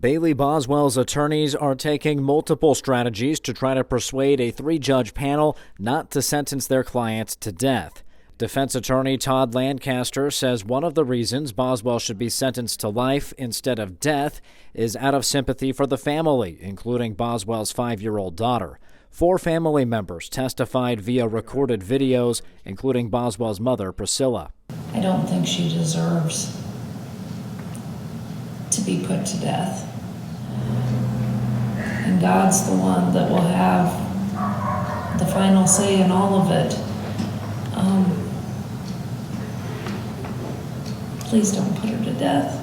Bailey Boswell's attorneys are taking multiple strategies to try to persuade a three-judge panel not to sentence their client to death. Defense attorney TODD Lancaster says one of the reasons Boswell should be sentenced to life instead of death is out of sympathy for the family, including Boswell's 5-year-old daughter. 4 family members testified via recorded videos, including Boswell's mother, Priscilla. I don't think she deserves to be put to death. And God's the one that will have the final say in all of it. Please don't put her to death.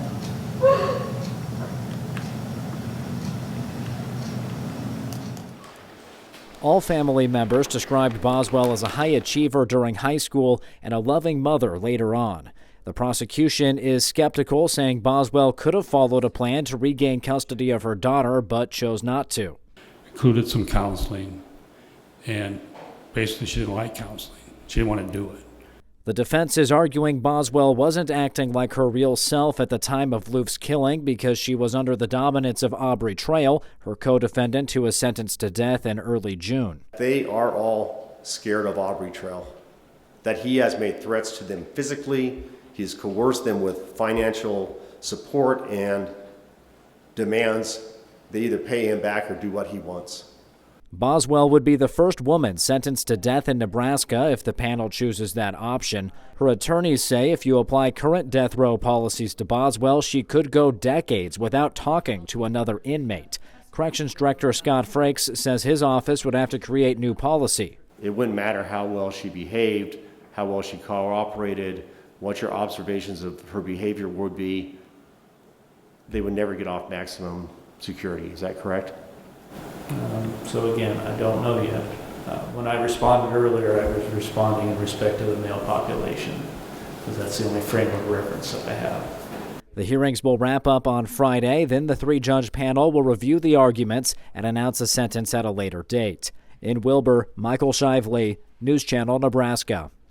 All family members described Boswell as a high achiever during high school and a loving mother later on. The prosecution is skeptical, saying Boswell could have followed a plan to regain custody of her daughter, but chose not to. Included some counseling, and basically she didn't like counseling. She didn't want to do it. The defense is arguing Boswell wasn't acting like her real self at the time of Loof's killing because she was under the dominance of Aubrey Trail, her co-defendant who was sentenced to death in early June. They are all scared of Aubrey Trail, that he has made threats to them physically, he's coerced them with financial support and demands they either pay him back or do what he wants. Boswell would be the first woman sentenced to death in Nebraska if the panel chooses that option. Her attorneys say if you apply current death row policies to Boswell, she could go decades without talking to another inmate. Corrections Director Scott FRAKES says his office would have to create new policy. It wouldn't matter how well she behaved, how well she cooperated, what your observations of her behavior would be. They would never get off maximum security. Is that correct? So again, I don't know yet. When I responded earlier, I was responding in respect to the male population, because that's the only frame of reference that I have. The hearings will wrap up on Friday, then the 3-judge panel will review the arguments and announce a sentence at a later date. In Wilbur, Michael Shively, News Channel, Nebraska.